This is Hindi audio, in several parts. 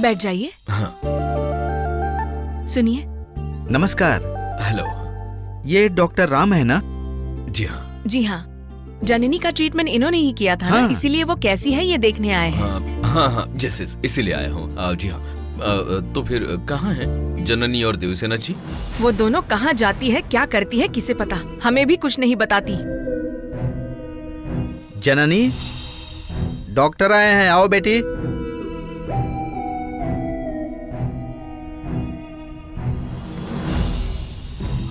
बैठ जाइए। हाँ। सुनिए। नमस्कार। हेलो। ये डॉक्टर राम है ना? जी हाँ। जी हाँ, जननी का ट्रीटमेंट इन्होंने ही किया था ना, हाँ। इसीलिए वो कैसी है ये देखने आए हैं। हाँ हाँ जैसे इसीलिए आया हूँ। जी हाँ। तो फिर कहाँ है जननी और देवसेना जी? वो दोनों कहाँ जाती है, क्या करती है, किसे पता। हमें भी कुछ नहीं बताती। जननी, डॉक्टर आए हैं, आओ बेटी।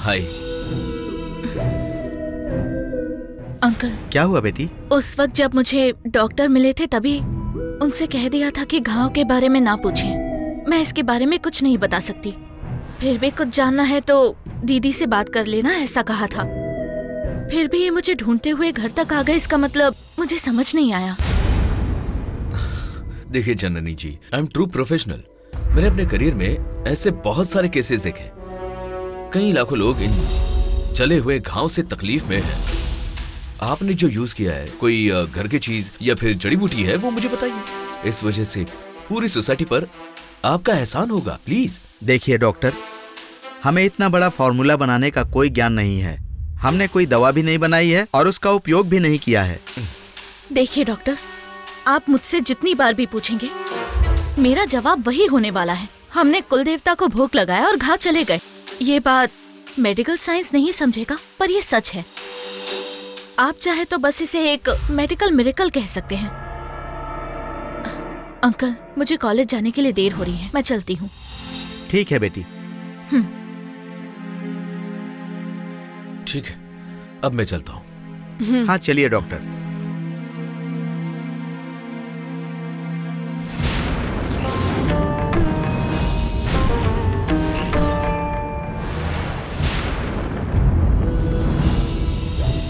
हाय। अंकल, क्या हुआ बेटी? उस वक्त जब मुझे डॉक्टर मिले थे तभी उनसे कह दिया था कि घाव के बारे में ना पूछें। मैं इसके बारे में कुछ नहीं बता सकती। फिर भी कुछ जानना है तो दीदी से बात कर लेना, ऐसा कहा था। फिर भी ये मुझे ढूंढते हुए घर तक आ गए, इसका मतलब मुझे समझ नहीं आया। देखिए जननी जी, आई एम ट्रू प्रोफेशनल। मैंने अपने करियर में ऐसे बहुत सारे केसेस देखे। कई लाखों लोग इन जले हुए घाव से तकलीफ में हैं। आपने जो यूज किया है, कोई घर की चीज या फिर जड़ी बूटी है, वो मुझे बताइए। इस वजह से पूरी सोसाइटी पर आपका एहसान होगा, प्लीज। देखिए डॉक्टर, हमें इतना बड़ा फॉर्मूला बनाने का कोई ज्ञान नहीं है। हमने कोई दवा भी नहीं बनाई है और उसका उपयोग भी नहीं किया है। देखिए डॉक्टर, आप मुझसे जितनी बार भी पूछेंगे मेरा जवाब वही होने वाला है। हमने कुल देवता को भोग लगाया और घाव चले गए। ये बात मेडिकल साइंस नहीं समझेगा, पर ये सच है। आप चाहे तो बस इसे एक मेडिकल मिरेकल कह सकते हैं। अंकल, मुझे कॉलेज जाने के लिए देर हो रही है, मैं चलती हूँ। ठीक है बेटी। ठीक है, अब मैं चलता हूँ। हाँ चलिए डॉक्टर।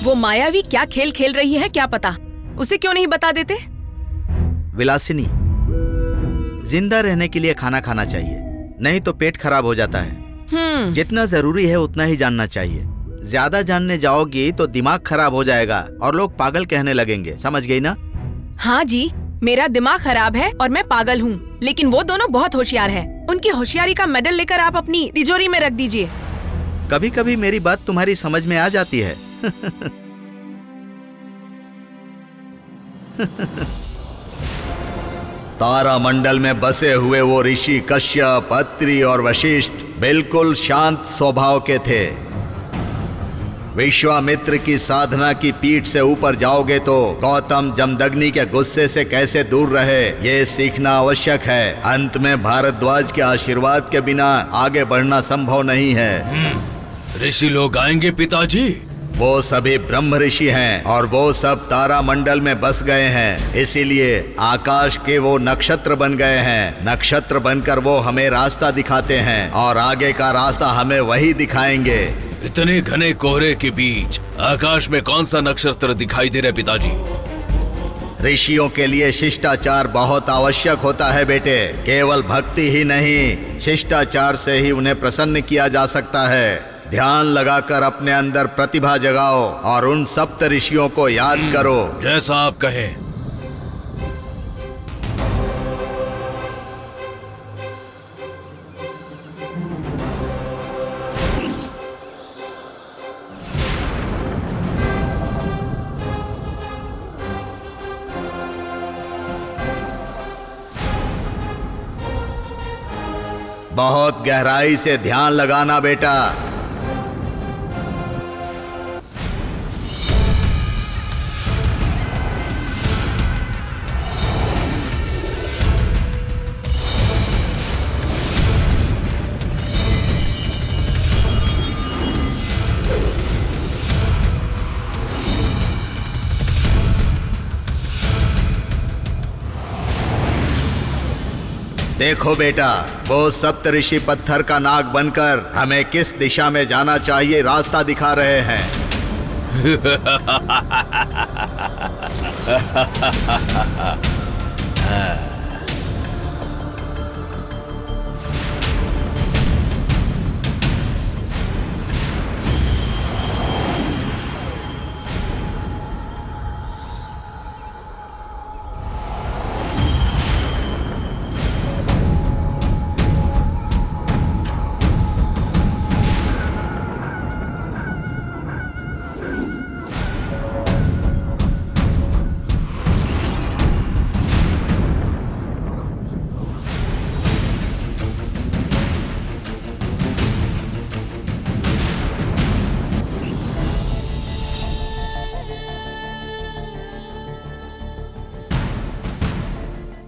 वो मायावी क्या खेल खेल रही है, क्या पता। उसे क्यों नहीं बता देते? विलासिनी, जिंदा रहने के लिए खाना खाना चाहिए, नहीं तो पेट खराब हो जाता है। जितना जरूरी है उतना ही जानना चाहिए। ज्यादा जानने जाओगी तो दिमाग खराब हो जाएगा और लोग पागल कहने लगेंगे, समझ गई ना? हाँ जी, मेरा दिमाग खराब है और मैं पागल हूँ, लेकिन वो दोनों बहुत होशियार है। उनकी होशियारी का मेडल लेकर आप अपनी तिजोरी में रख दीजिए। कभी कभी मेरी बात तुम्हारी समझ में आ जाती है। तारामंडल में बसे हुए वो ऋषि कश्यप, अत्रि और वशिष्ठ बिल्कुल शांत स्वभाव के थे। विश्वामित्र की साधना की पीठ से ऊपर जाओगे तो गौतम जमदग्नि के गुस्से से कैसे दूर रहे, ये सीखना आवश्यक है। अंत में भारद्वाज के आशीर्वाद के बिना आगे बढ़ना संभव नहीं है। ऋषि लोग आएंगे पिताजी। वो सभी ब्रह्म ऋषि हैं और वो सब तारामंडल में बस गए हैं, इसीलिए आकाश के वो नक्षत्र बन गए हैं। नक्षत्र बनकर वो हमें रास्ता दिखाते हैं और आगे का रास्ता हमें वही दिखाएंगे। इतने घने कोहरे के बीच आकाश में कौन सा नक्षत्र दिखाई दे रहा है पिताजी? ऋषियों के लिए शिष्टाचार बहुत आवश्यक होता है बेटे। केवल भक्ति ही नहीं, शिष्टाचार से ही उन्हें प्रसन्न किया जा सकता है। ध्यान लगाकर अपने अंदर प्रतिभा जगाओ और उन सप्त ऋषियों को याद करो। जैसा आप कहें। बहुत गहराई से ध्यान लगाना बेटा। देखो बेटा, वो सप्तऋषि पत्थर का नाग बनकर हमें किस दिशा में जाना चाहिए रास्ता दिखा रहे हैं।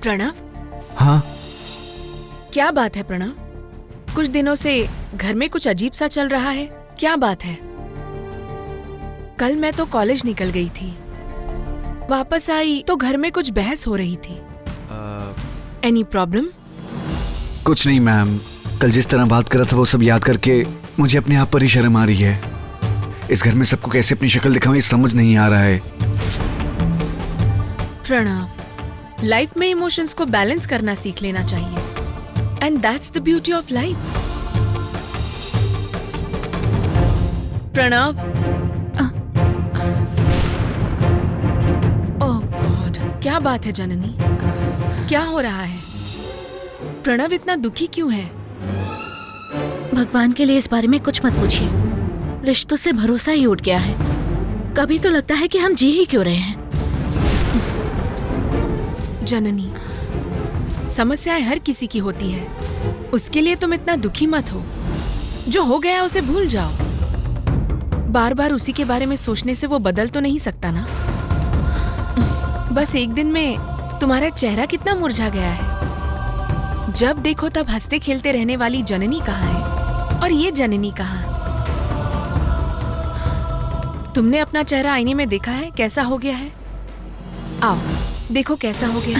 प्रणव, हाँ, क्या बात है प्रणव? कुछ दिनों से घर में कुछ अजीब सा चल रहा है, क्या बात है? कल मैं तो कॉलेज निकल गई थी, वापस आई तो घर में कुछ बहस हो रही थी। Any problem? कुछ नहीं मैम। कल जिस तरह बात कर रहा था वो सब याद करके मुझे अपने आप पर ही शर्म आ रही है। इस घर में सबको कैसे अपनी शक्ल दिखाऊं ये समझ नहीं आ रहा है। प्रणव, लाइफ में इमोशंस को बैलेंस करना सीख लेना चाहिए, and that's the beauty of life. Pranav, oh god, क्या बात है जननी? क्या हो रहा है? प्रणव इतना दुखी क्यों है? भगवान के लिए इस बारे में कुछ मत पूछिए। रिश्तों से भरोसा ही उठ गया है। कभी तो लगता है कि हम जी ही क्यों रहे हैं। जननी, समस्याएं हर किसी की होती है, उसके लिए तुम इतना दुखी मत हो। जो हो गया उसे भूल जाओ। बार बार उसी के बारे में सोचने से वो बदल तो नहीं सकता ना। बस एक दिन में तुम्हारा चेहरा कितना मुरझा गया है। जब देखो तब हंसते खेलते रहने वाली जननी कहाँ है और ये जननी कहाँ? तुमने अपना चेहरा आईने में देखा है कैसा हो गया है? आओ देखो कैसा हो गया।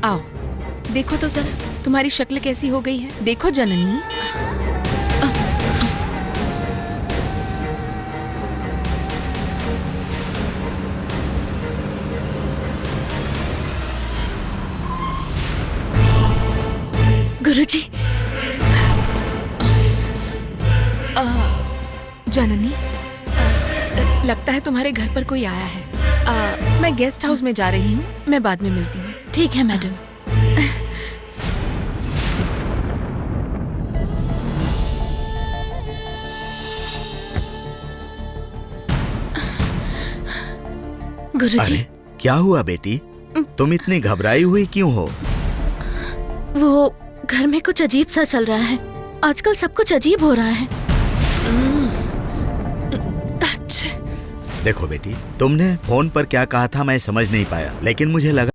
आओ देखो तो जरा तुम्हारी शक्ल कैसी हो गई है। देखो जननी। गुरुजी। जननी, लगता है तुम्हारे घर पर कोई आया है। मैं गेस्ट हाउस में जा रही हूँ, मैं बाद में मिलती हूँ। ठीक है मैडम। गुरुजी। अरे क्या हुआ बेटी? तुम इतनी घबराई हुई क्यों हो? वो घर में कुछ अजीब सा चल रहा है। आजकल सब कुछ अजीब हो रहा है। अच्छा। देखो बेटी, तुमने फोन पर क्या कहा था मैं समझ नहीं पाया, लेकिन मुझे लगा